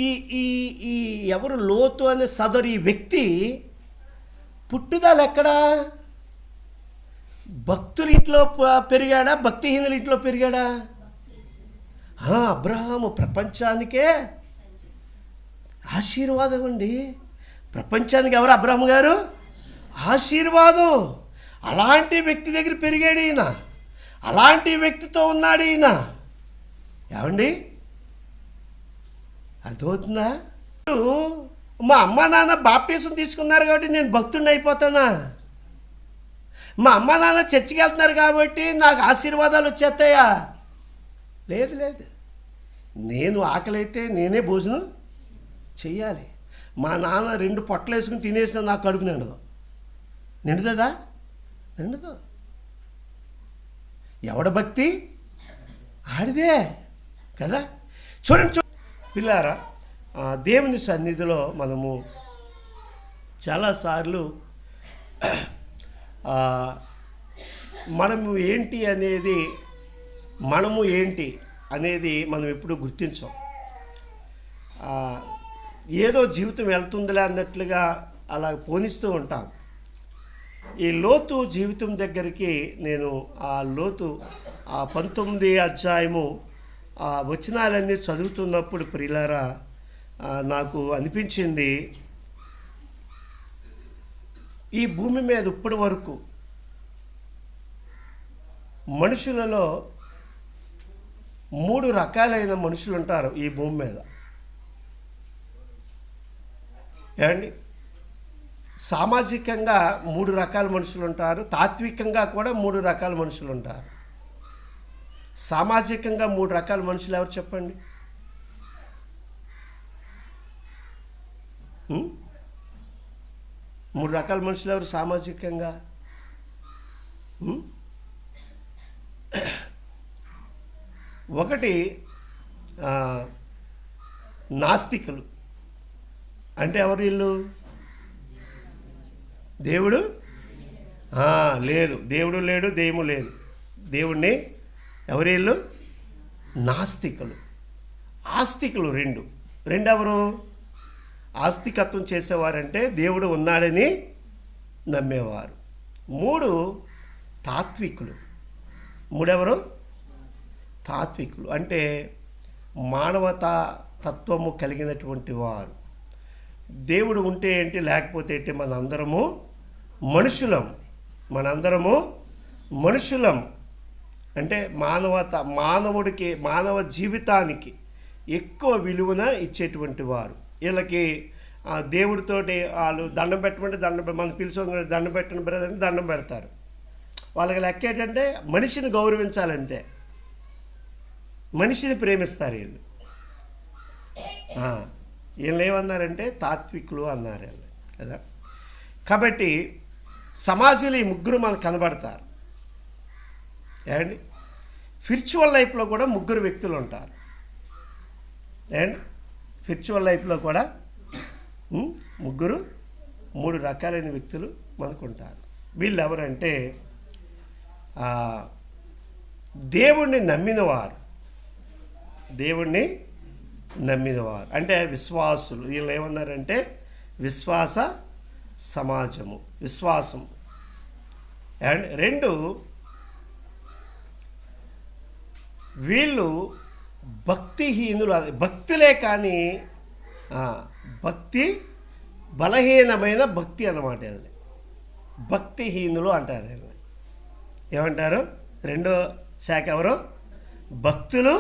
ఈ ఈ ఈ ఎవరు లోతు అనే సదరు ఈ వ్యక్తి పుట్టుదల ఎక్కడా? భక్తుల ఇంట్లో పెరిగాడా, భక్తిహీనుల ఇంట్లో పెరిగాడా? అబ్రహాము ప్రపంచానికే ఆశీర్వాదం అండి. ప్రపంచానికి ఎవరు అబ్రహాము గారు? ఆశీర్వాదం. అలాంటి వ్యక్తి దగ్గర పెరిగాడు ఈయన, అలాంటి వ్యక్తితో ఉన్నాడు ఈయన. ఏమండి, అర్థమవుతుందా? మా అమ్మ నాన్న బాప్టిజం తీసుకున్నారు కాబట్టి నేను భక్తుడిని అయిపోతానా? మా అమ్మ నాన్న చర్చికి వెళ్తున్నారు కాబట్టి నాకు ఆశీర్వాదాలు వచ్చేస్తాయా? లేదు లేదు. నేను ఆకలైతే నేనే భోజనం చెయ్యాలి. మా నాన్న 2 పొట్టలు వేసుకుని తినేసిన నాకు కడుపు నిండదు. నిండుతుందా? నిండదు. ఎవడ భక్తి ఆడిదే కదా. చూడండి పిల్లారా, దేవుని సన్నిధిలో మనము చాలాసార్లు మనము ఏంటి అనేది మనం ఎప్పుడూ గుర్తించాం. ఏదో జీవితం వెళ్తుందిలే అన్నట్లుగా అలా పోనిస్తూ ఉంటాం. ఈ లోతు జీవితం దగ్గరికి నేను ఆ లోతు 19 అధ్యాయము వచనాలన్నీ చదువుతున్నప్పుడు ప్రియులారా నాకు అనిపించింది, ఈ భూమి మీద ఇప్పటి వరకు మనుషులలో 3 రకాలైన మనుషులు ఉంటారు ఈ భూమి మీద. ఏమండి, సామాజికంగా 3 రకాల మనుషులు ఉంటారు, తాత్వికంగా కూడా 3 రకాల మనుషులు ఉంటారు. సామాజికంగా 3 రకాల మనుషులు ఎవరు చెప్పండి? 3 రకాల మనుషులు ఎవరు సామాజికంగా? ఒకటి నాస్తికులు. అంటే ఎవరు వీళ్ళు? దేవుడు లేదు, దేవుడు లేడు, దెయ్యము లేదు, దేవుణ్ణి ఎవరు వీళ్ళు? నాస్తికులు. ఆస్తికులు రెండు ఎవరు? ఆస్తికత్వం చేసేవారంటే దేవుడు ఉన్నాడని నమ్మేవారు. 3 తాత్వికులు. 3 ఎవరు? తాత్వికులు అంటే మానవతా తత్వము కలిగినటువంటి వారు. దేవుడు ఉంటే ఏంటి, లేకపోతే ఏంటి, మనందరము మనుషులం అంటే మానవుడికి, మానవ జీవితానికి ఎక్కువ విలువన ఇచ్చేటువంటి వారు. వీళ్ళకి దేవుడితోటి వాళ్ళు దండం పెట్టమంటే మనం పిలుచుకొని దండం పెట్టండి బ్రదర్ అని దండం పెడతారు. వాళ్ళకి లెక్క ఏంటంటే మనిషిని గౌరవించాలంతే, మనిషిని ప్రేమిస్తారు వీళ్ళు. వీళ్ళు ఏమన్నారంటే తాత్వికులు అన్నారు కదా. కాబట్టి సమాజంలో ఈ 3 మనకు కనబడతారు. ఏమండి, స్పిరిచువల్ లైఫ్లో కూడా 3 వ్యక్తులు ఉంటారు. ఏమండి, స్పిరిచువల్ లైఫ్లో కూడా 3 రకాలైన వ్యక్తులు మనకు ఉంటారు. వీళ్ళు ఎవరంటే దేవుణ్ణి నమ్మినవారు అంటే విశ్వాసులు. వీళ్ళు ఏమన్నారంటే విశ్వాస సమాజము, విశ్వాసం. అండ్ 2 వీళ్ళు భక్తిహీనులు. భక్తులే కానీ భక్తి బలహీనమైన భక్తి అన్నమాట. వీళ్ళని భక్తిహీనులు అంటారు. వీళ్ళని ఏమంటారు? 2వ శాఖ ఎవరు? భక్తులు,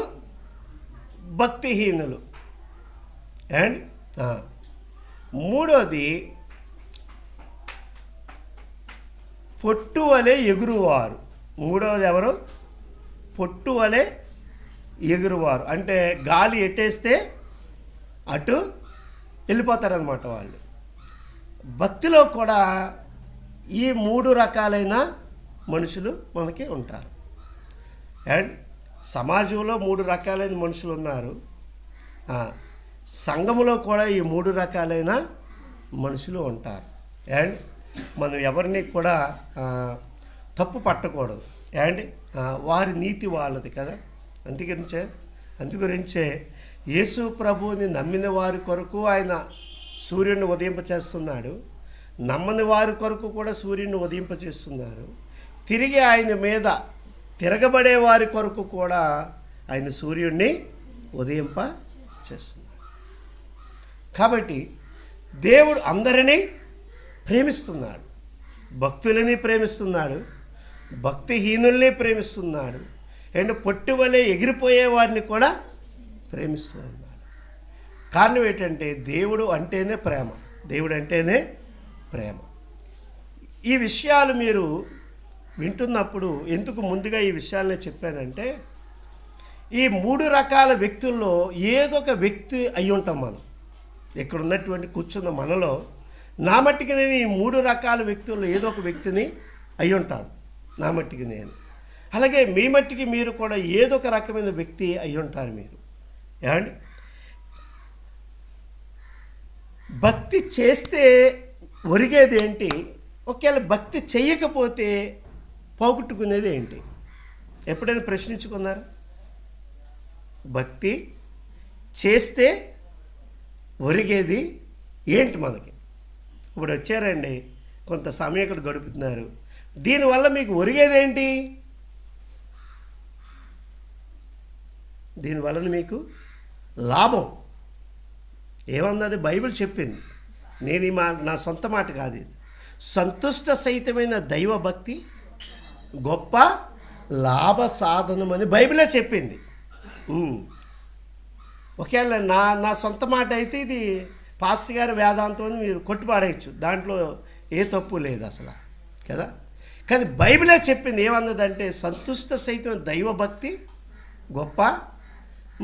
భక్తిహీనులు. అండ్ 3వది పొట్టు వలె ఎగురువారు. 3వది ఎవరు? పొట్టు వలె ఎగురువారు అంటే గాలి ఎట్టేస్తే అటు వెళ్ళిపోతారనమాట వాళ్ళు. భక్తిలో కూడా ఈ 3 రకాలైన మనుషులు మనకి ఉంటారు. అండ్ సమాజంలో 3 రకాలైన మనుషులు ఉన్నారు. సంఘములో కూడా ఈ 3 రకాలైన మనుషులు ఉంటారు. అండ్ మనం ఎవరిని కూడా తప్పు పట్టకూడదు. అండ్ వారి నీతి వాళ్ళది కదా. అందుగురించే యేసు ప్రభువుని నమ్మిన వారి కొరకు ఆయన సూర్యుడిని ఉదయింపచేస్తున్నాడు, నమ్మని వారి కొరకు కూడా సూర్యుడిని ఉదయింపచేస్తున్నారు. తిరిగి ఆయన మీద తిరగబడే వారి కొరకు కూడా ఆయన సూర్యుడిని ఉదయింప చేస్తున్నాడు. కాబట్టి దేవుడు అందరినీ ప్రేమిస్తున్నాడు, భక్తులని ప్రేమిస్తున్నాడు, భక్తిహీనుల్ని ప్రేమిస్తున్నాడు, అండ్ పొట్టి వలె ఎగిరిపోయే వారిని కూడా ప్రేమిస్తూ ఉన్నాడు. కారణం ఏంటంటే దేవుడు అంటేనే ప్రేమ, దేవుడు అంటేనే ప్రేమ. ఈ విషయాలు మీరు వింటున్నప్పుడు ఎందుకు ముందుగా ఈ విషయాలనే చెప్పానంటే, ఈ 3 రకాల వ్యక్తుల్లో ఏదో ఒక వ్యక్తి అయి ఉంటాం మనం. ఇక్కడ ఉన్నటువంటి కూర్చున్న మనలో నా మట్టికి నేను ఈ 3 రకాల వ్యక్తుల్లో ఏదో ఒక వ్యక్తిని అయి ఉంటాను, నా మట్టికి నేను. అలాగే మీ మట్టికి మీరు కూడా ఏదో ఒక రకమైన వ్యక్తి అయి ఉంటారు మీరు. ఏమండి, భక్తి చేస్తే ఒరిగేది ఏంటి, ఒకవేళ భక్తి చెయ్యకపోతే పోగొట్టుకునేది ఏంటి? ఎప్పుడైనా ప్రశ్నించుకున్నారా? భక్తి చేస్తే ఒరిగేది ఏంటి మనకి? ఇప్పుడు వచ్చారండి, కొంత సమయం ఇక్కడ గడుపుతున్నారు, దీనివల్ల మీకు ఒరిగేదేంటి? దీనివల్ల మీకు లాభం ఏమన్నది బైబిల్ చెప్పింది. నేను నా సొంత మాట కాదు, సంతుష్ట సహితమైన దైవభక్తి గొప్ప లాభ సాధనమని బైబిలే చెప్పింది. ఒకవేళ నా సొంత మాట అయితే ఇది పాస్టర్ గారి వేదాంతం అని మీరు కొట్టుపాడేయచ్చు, దాంట్లో ఏ తప్పు లేదు అసలు కదా. కానీ బైబిలే చెప్పింది ఏమన్నదంటే సంతుష్ట సహితమైన దైవభక్తి గొప్ప.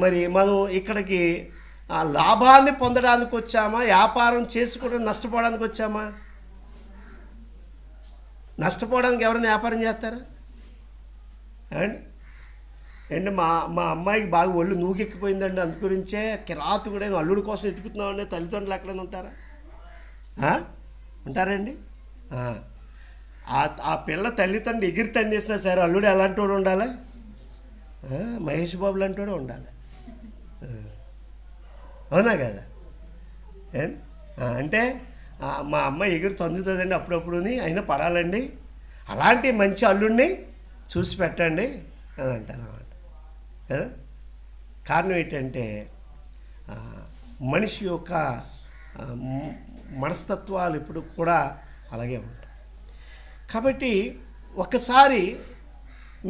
మరి మనం ఇక్కడికి ఆ లాభాన్ని పొందడానికి వచ్చామా, వ్యాపారం చేసుకోవడం నష్టపోవడానికి వచ్చామా? నష్టపోవడానికి ఎవరైనా వ్యాపారం చేస్తారా అండి? మా అమ్మాయికి బాగా ఒళ్ళు నూగెక్కిపోయిందండి, అందు గురించే కిరాతు కూడా అల్లుడి కోసం ఎత్తుకుతున్నామండి, తల్లిదండ్రులు ఎక్కడైనా ఉంటారా? ఉంటారండి? ఆ పిల్ల తల్లిదండ్రులు ఎగిరి తన్నేసినా సరే అల్లుడు ఎలాంటి వాడు ఉండాలి? మహేష్ బాబు లాంటి వాడు ఉండాలి, అవునా కదా? అంటే మా అమ్మాయి ఎగురు తొందుతుందండి అప్పుడప్పుడుని, అయినా పడాలండి, అలాంటి మంచి అల్లుడిని చూసి పెట్టండి అని అంటారు అన్నమాట కదా. కారణం ఏంటంటే మనిషి యొక్క మనస్తత్వాలు ఇప్పుడు కూడా అలాగే ఉంటాయి. కాబట్టి ఒకసారి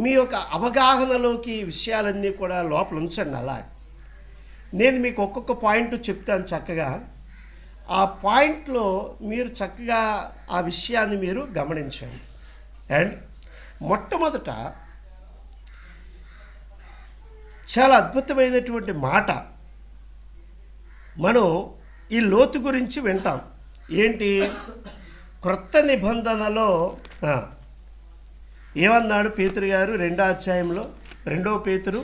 మీ యొక్క అవగాహనలోకి విషయాలన్నీ కూడా లోపల ఉంచండి. అలా నేను మీకు ఒక్కొక్క పాయింట్ చెప్తాను చక్కగా, ఆ పాయింట్లో మీరు చక్కగా ఆ విషయాన్ని మీరు గమనించండి. అండ్ మొట్టమొదట చాలా అద్భుతమైనటువంటి మాట మనం ఈ లోతు గురించి వింటాం. ఏంటి? క్రొత్త నిబంధనలో ఏమన్నాడు పేతురు గారు 2వ అధ్యాయంలో, 2 పేతురు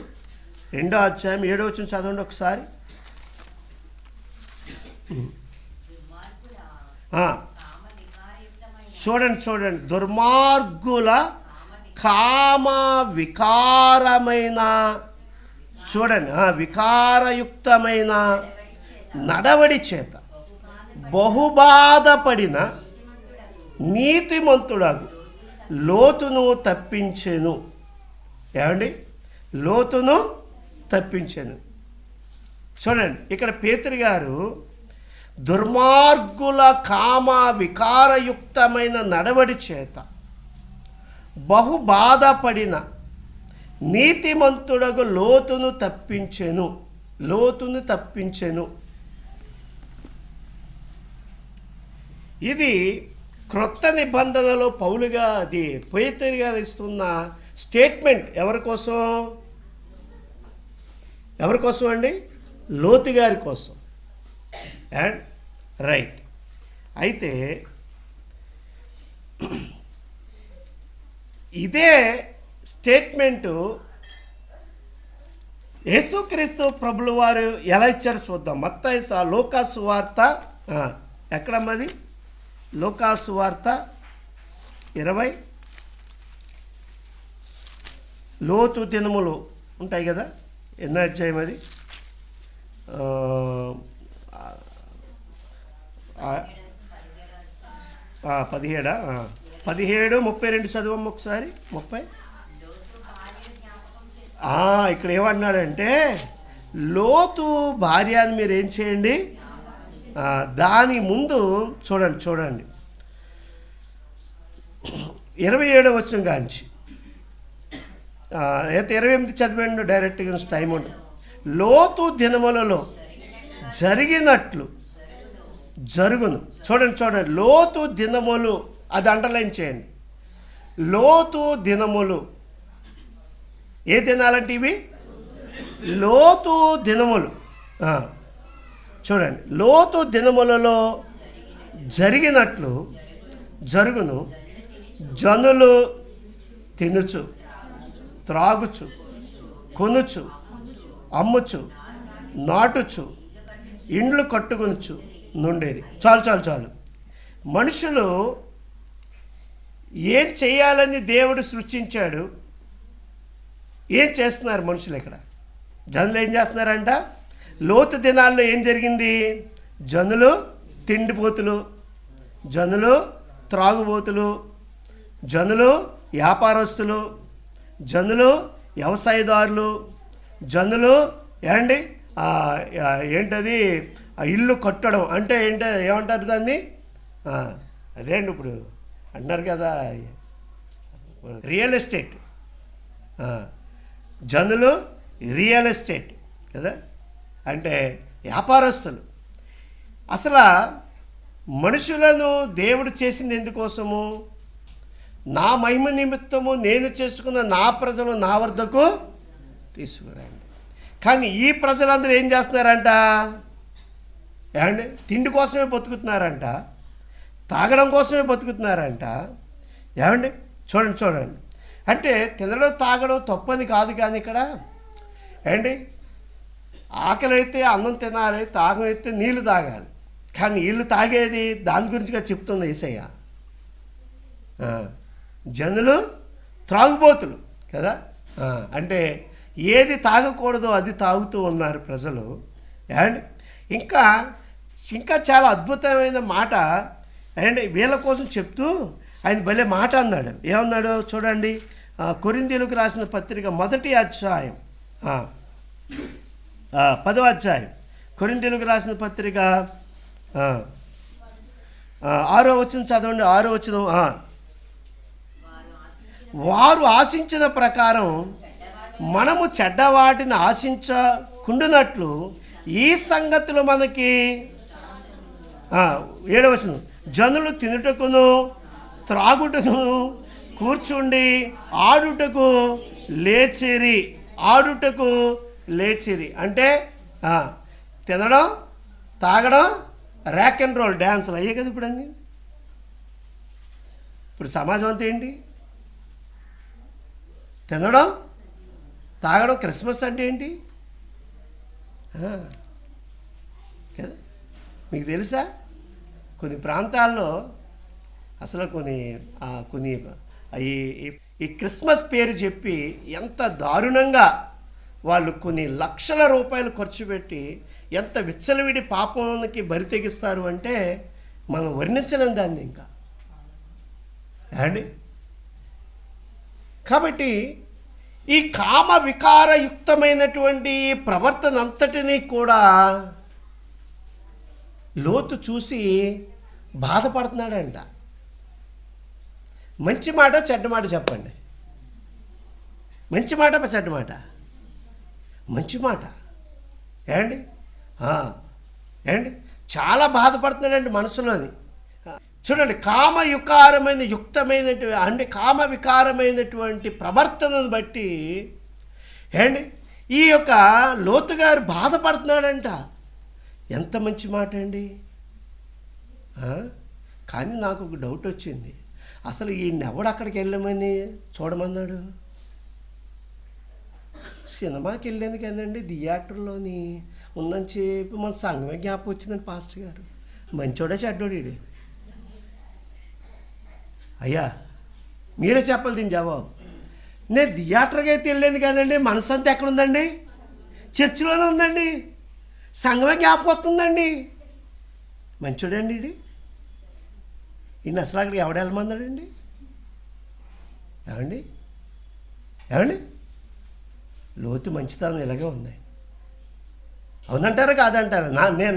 2వ అధ్యాయం 7వ వచనం చదవండి ఒకసారి. చూడండి, దుర్మార్గుల కామ వికారమైన, చూడండి, వికారయుక్తమైన నడవడి చేత బహుబాధపడిన నీతిమంతుడగు లోతును తప్పించెను. ఏమండి? లోతును తప్పించెను. చూడండి, ఇక్కడ పేతురు గారు దుర్మార్గుల కామ వికారయుక్తమైన నడవడి చేత బహుబాధపడిన నీతిమంతుడగు లోతును తప్పించెను. ఇది క్రొత్త నిబంధనలో పౌలుగా అది పేతురు గారు ఇస్తున్న స్టేట్మెంట్. ఎవరి కోసం అండి? లోతు గారి కోసం. And right. అయితే ఇదే స్టేట్మెంటు యేసుక్రీస్తు ప్రభుల వారు ఎలా ఇచ్చారో చూద్దాం. మత్తయి లోకాసు వార్త ఎక్కడమ్మది? లోకాసు వార్త 20 లోతు దినములు ఉంటాయి కదా, ఎన్నో అధ్యాయం అది? 17 17:32 చదవమ్మ ఒకసారి. 30 ఇక్కడ ఏమన్నాడంటే, లోతు భార్య అని మీరు ఏం చేయండి, దాని ముందు చూడండి 27వ వచనం కాంచి 28 చదివండి డైరెక్ట్గా, టైం ఉంటుంది. లోతు దినములలో జరిగినట్లు జరుగును. చూడండి లోతు దినములు, అది అండర్లైన్ చేయండి. లోతు దినములు ఏ దినాలంటే ఇవి? లోతు దినములు. చూడండి, లోతు దినములలో జరిగినట్లు జరుగును. జనులు తినుచు, త్రాగుచు, కొనుచు, అమ్ముచు, నాటుచు, ఇండ్లు కట్టుకొనుచు నుండేరి. చాలు. మనుషులు ఏం చేయాలని దేవుడు సృష్టించాడు, ఏం చేస్తున్నారు మనుషులు ఇక్కడ? జనులు ఏం చేస్తున్నారంట? లోతు దినాల్లో ఏం జరిగింది? జనులు తిండిపోతులు, జనులు త్రాగుబోతులు, జనులు వ్యాపారస్తులు, జనులు వ్యవసాయదారులు, జనులు ఏంటది ఇల్లు కట్టడం అంటే ఏమంటారు దాన్ని? అదే అండి, ఇప్పుడు అంటున్నారు కదా రియల్ ఎస్టేట్. జనులు రియల్ ఎస్టేట్ కదా, అంటే వ్యాపారస్తులు. అసలు మనుషులను దేవుడు చేసింది ఎందుకోసము? నా మహిమ నిమిత్తము నేను చేసుకున్న నా ప్రజలు నా వద్దకు తీసుకురండి. కానీ ఈ ప్రజలందరూ ఏం చేస్తున్నారంట? తిండి కోసమే బతుకుతున్నారంట, తాగడం కోసమే బతుకుతున్నారంట. చూడండి అంటే తినడం తాగడం తప్పని కాదు, కానీ ఇక్కడ ఆకలి అయితే అన్నం తినాలి, తాగం అయితే నీళ్లు తాగాలి. కానీ నీళ్లు తాగేది దాని గురించిగా చెప్తుంది యేసయ్య. జనులు త్రాగుబోతులు కదా, అంటే ఏది తాగకూడదో అది తాగుతూ ఉన్నారు ప్రజలు. ఇంకా చాలా అద్భుతమైన మాట వీళ్ళ కోసం చెప్తూ ఆయన భలే మాట అన్నాడు. ఏమన్నాడు చూడండి, కొరింథీయులకు రాసిన పత్రిక 1వ అధ్యాయం 10వ అధ్యాయం, కొరింథీయులకు రాసిన పత్రిక 6వ వచనం చదవండి. 6వ వచనం, వారు ఆశించిన ప్రకారం మనము చెడ్డవాటిని ఆశించకుండునట్లు ఈ సంగతులు మనకి. 7వ వచనం, జనులు తినుటకును త్రాగుటకును కూర్చుండి ఆడుటకు లేచిరి. అంటే తినడం తాగడం ర్యాక్ అండ్ రోల్ డ్యాన్సులు అయ్యే కదా ఇప్పుడు అన్నీ. ఇప్పుడు సమాజం అంతా ఏంటి? తినడం తాగడం. క్రిస్మస్ అంటే ఏంటి కదా, మీకు తెలుసా? కొన్ని ప్రాంతాల్లో అసలు కొన్ని ఈ క్రిస్మస్ పేరు చెప్పి ఎంత దారుణంగా వాళ్ళు కొన్ని లక్షల రూపాయలు ఖర్చు పెట్టి ఎంత విచ్చలవిడి పాపానికి బరి తెగిస్తారు అంటే మనం వర్ణించలేం దాన్ని ఇంకా. కాబట్టి ఈ కామ వికారయుక్తమైనటువంటి ప్రవర్తన అంతటినీ కూడా లోతు చూసి బాధపడుతున్నాడంట. మంచి మాట చెడ్డ మాట చెప్పండి. మంచి మాట చెడ్డ మాట? మంచి మాట. చాలా బాధపడుతున్నాడండి మనసులోని. చూడండి, కామ వికారమైనటువంటి ప్రవర్తనను బట్టి ఈ యొక్క లోతు గారు బాధపడుతున్నాడంట. ఎంత మంచి మాట అండి. కానీ నాకు ఒక డౌట్ వచ్చింది, అసలు ఈయన ఎవడు అక్కడికి వెళ్ళమని చూడమన్నాడు? సినిమాకి వెళ్ళాను కదండి, థియేటర్లోని ఉన్నంతసేపు మన సంఘమే జ్ఞాపకం వచ్చిందండి. పాస్టర్ గారు మంచోడే చెడ్డోడు ఈడు. అయ్యా మీరే చెప్పాలి దీని జవాబు. నేను థియేటర్కి అయితే వెళ్ళాను కదండి, మనసు అంతా ఎక్కడుందండి? చర్చిలోనే ఉందండి. సంఘమే జ్ఞాపకం వస్తుందండి. మంచోడండి ఈయన అసలు అక్కడికి ఎవడు వెళ్ళమన్నాడండి? ఏమండి ఏమండి లోతు మంచితనం ఇలాగే ఉంది. అవునంటారా కాదంటారా?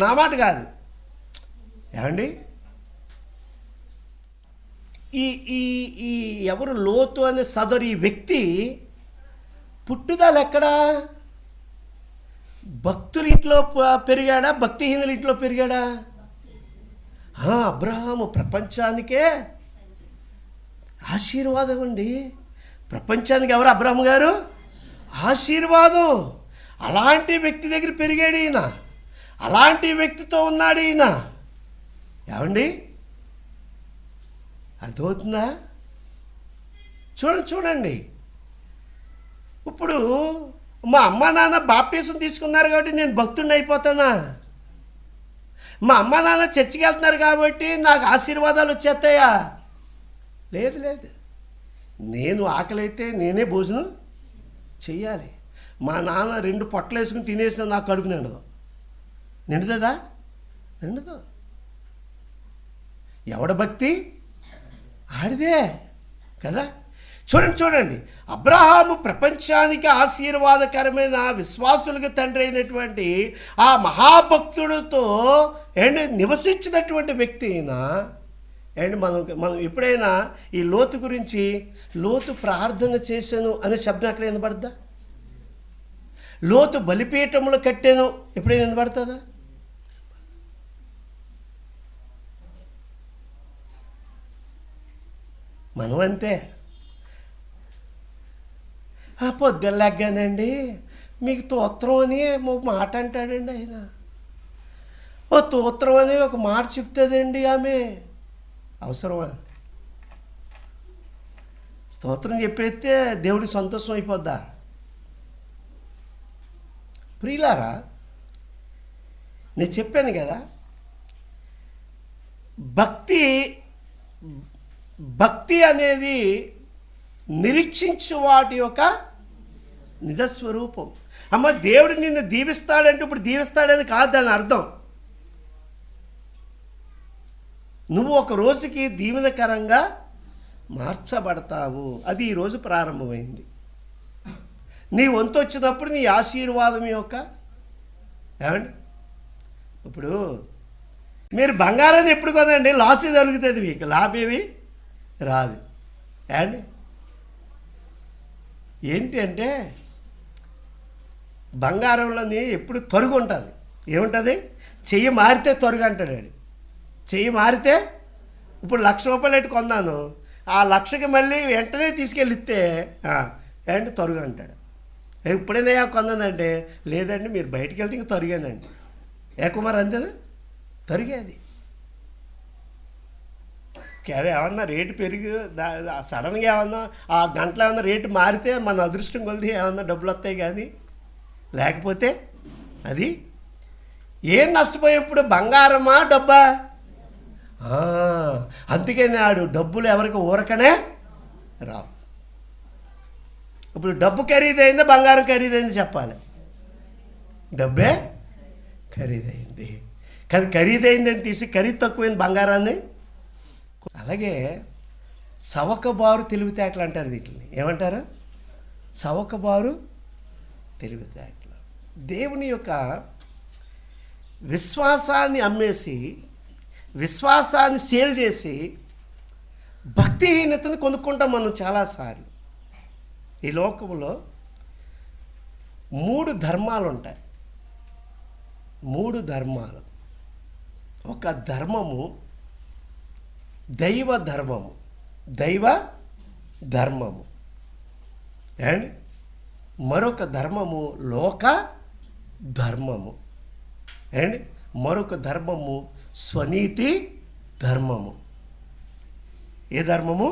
నా మాట కాదు. ఏమండి ఈ ఈ ఈ ఎవరు లోతు అనే సదరు ఈ వ్యక్తి పుట్టుదల ఎక్కడా? భక్తుల ఇంట్లో పెరిగాడా? భక్తిహీనుల ఇంట్లో పెరిగాడా? అబ్రహాము ప్రపంచానికే ఆశీర్వాదం అండి. ప్రపంచానికి ఎవరు అబ్రహాము గారు? ఆశీర్వాదం. అలాంటి వ్యక్తి దగ్గర పెరిగాడు ఈయన, అలాంటి వ్యక్తితో ఉన్నాడు ఈయన. ఏమండి అర్థమవుతుందా? చూడండి. ఇప్పుడు మా అమ్మ నాన్న బాప్టిజం తీసుకున్నారు కాబట్టి నేను భక్తుడిని అయిపోతానా? మా అమ్మ నాన్న చర్చికి వెళ్తున్నారు కాబట్టి నాకు ఆశీర్వాదాలు వచ్చేస్తాయా? లేదు. నేను ఆకలైతే నేనే భోజనం చెయ్యాలి. మా నాన్న 2 పొట్టలు వేసుకుని తినేసిన నాకు కడుపు నిండుతుందా? నిండదు. ఎవడ భక్తి ఆడిదే కదా. చూడండి అబ్రహాము ప్రపంచానికి ఆశీర్వాదకరమైన విశ్వాసులకు తండ్రి అయినటువంటి ఆ మహాభక్తుడితో నివసించినటువంటి వ్యక్తి అయినా మనం ఎప్పుడైనా ఈ లోతు గురించి లోతు ప్రార్థన చేశాను అనే శబ్దం అక్కడ వినబడద్దా? లోతు బలిపీఠములు కట్టాను ఎప్పుడైనా వినబడుతుందా? మనం అంతే. పొద్దుల్లగ్గానండి మీకు తోత్రం అని ఒక మాట అంటాడండి ఆయన. తోత్రం అని ఒక మాట చెప్తుందండి ఆమె. అవసరమా? స్తోత్రం చెప్పేస్తే దేవుడికి సంతోషం అయిపోద్దా? ప్రియులారా, నేను చెప్పాను కదా, భక్తి అనేది నిరీక్షించు వాటి యొక్క నిజస్వరూపం. అమ్మ దేవుడు నిన్ను దీవిస్తాడంటే ఇప్పుడు దీవిస్తాడని కాదు దాని అర్థం. నువ్వు ఒక రోజుకి దీవెనకరంగా మార్చబడతావు. అది ఈరోజు ప్రారంభమైంది. నీ వంతు వచ్చినప్పుడు నీ ఆశీర్వాదం యొక్క ఏమండి ఇప్పుడు మీరు బంగారాన్ని ఎప్పుడు కొనండి లాస్ దొరుకుతుంది, మీకు లాభేవి రాదు. అండి ఏంటి అంటే బంగారంలోని ఎప్పుడు తరుగు ఉంటుంది. ఏముంటుంది? చెయ్యి మారితే తరుగు అంటాడు. చెయ్యి మారితే ఇప్పుడు 1,00,000 రూపాయలు ఎట్టు కొన్నాను, ఆ 1,00,000కి మళ్ళీ వెంటనే తీసుకెళ్ళి ఇస్తే ఏంటి తరుగు అంటాడు. ఇప్పుడేనా కొందంటే లేదండి మీరు బయటికి వెళ్తే ఇంక తరిగానండి. కుమార్ అంతేనా? తరిగేది. ఏమన్నా రేటు పెరిగి సడన్గా ఏమన్నా ఆ గంటలో ఏమన్నా రేటు మారితే మన అదృష్టం కొలిది ఏమన్నా డబ్బులు వస్తాయి, కానీ లేకపోతే అది ఏం నష్టపోయేప్పుడు బంగారమా డబ్బా? అందుకని ఆడు డబ్బులు ఎవరికి ఊరకనే రావు. ఇప్పుడు డబ్బు ఖరీదైందా బంగారం ఖరీదైంది చెప్పాలి. డబ్బే ఖరీదైంది, కానీ ఖరీదైందని తీసి ఖరీదు తక్కువైంది బంగారాన్ని. అలాగే చవకబారు తెలివితేటలు అంటారు. వీటిని ఏమంటారు? చవకబారు తెలివితేటలు. దేవుని యొక్క విశ్వాసాన్ని అమ్మేసి, విశ్వాసాన్ని సేల్ చేసి భక్తిహీనతను కొనుక్కుంటాం మనం చాలాసార్లు. ఈ లోకంలో 3 ధర్మాలు ఉంటాయి. 3 ధర్మాలు. ఒక ధర్మము దైవ ధర్మము అండ్ మరొక ధర్మము లోక ధర్మము అండ్ మరొక ధర్మము స్వనీతి ధర్మము. ఏ ధర్మము?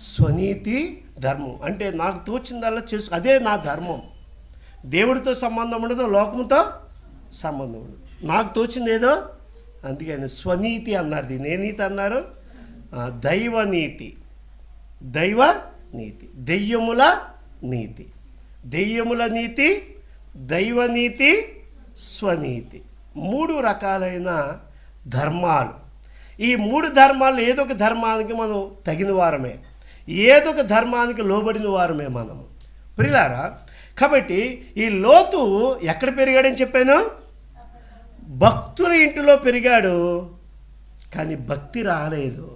స్వనీతి ధర్మం. అంటే నాకు తోచిందల్లా అదే నా ధర్మం. దేవుడితో సంబంధం ఉండదు, లోకంతో సంబంధం ఉండదు. నాకు తోచింది ఏదో అందుకని స్వనీతి అన్నారు. దీన్ని ఏ నీతి అన్నారు? దైవనీతి. దెయ్యముల నీతి, దైవనీతి, స్వనీతి. 3 రకాలైన ధర్మాలు. ఈ 3 ధర్మాలు ఏదో ఒక ధర్మానికి మనం తగిన వారమే, ఏదో ఒక ధర్మానికి లోబడిన వారమే మనము ప్రియులారా. కాబట్టి ఈ లోతు ఎక్కడ పెరిగాడని చెప్పాను? భక్తుల ఇంటిలో పెరిగాడు, కానీ భక్తి రాలేదు.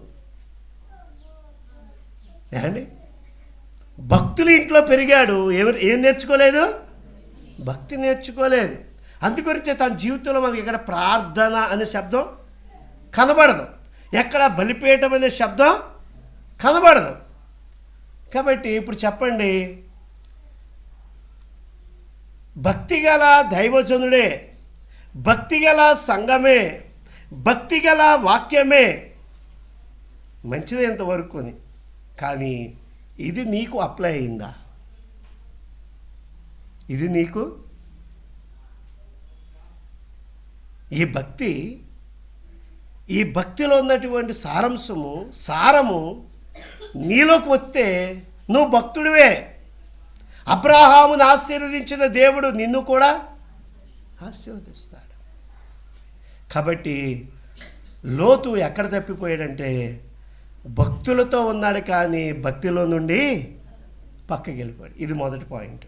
ఏమండి, భక్తుల ఇంట్లో పెరిగాడు, ఏం నేర్చుకోలేదు? భక్తి నేర్చుకోలేదు. అందుగురించే తన జీవితంలో మనకి ఎక్కడ ప్రార్థన అనే శబ్దం కనబడదు, ఎక్కడ బలిపీఠం అనే శబ్దం కనబడదు. కాబట్టి ఇప్పుడు చెప్పండి, భక్తిగల దైవజనుడే, భక్తిగల సంఘమే, భక్తిగల వాక్యమే మంచిది ఎంతవరకుని, కానీ ఇది నీకు అప్లై అయిందా? ఇది నీకు ఈ భక్తిలో ఉన్నటువంటి సారము నీలోకి వస్తే నువ్వు భక్తుడివే. అబ్రహామును ఆశీర్వదించిన దేవుడు నిన్ను కూడా ఆశీర్వదిస్తాడు. కాబట్టి లోతు ఎక్కడ తప్పిపోయాడంటే భక్తులతో ఉన్నాడు, కానీ భక్తిలో నుండి పక్కకి వెళ్ళిపోయాడు. ఇది మొదటి పాయింట్.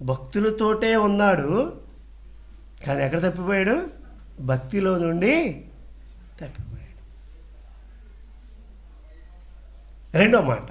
భక్తులతోటే ఉన్నాడు, కానీ ఎక్కడ తప్పిపోయాడు? భక్తిలో నుండి తప్పిపోయాడు. రెండో మాట,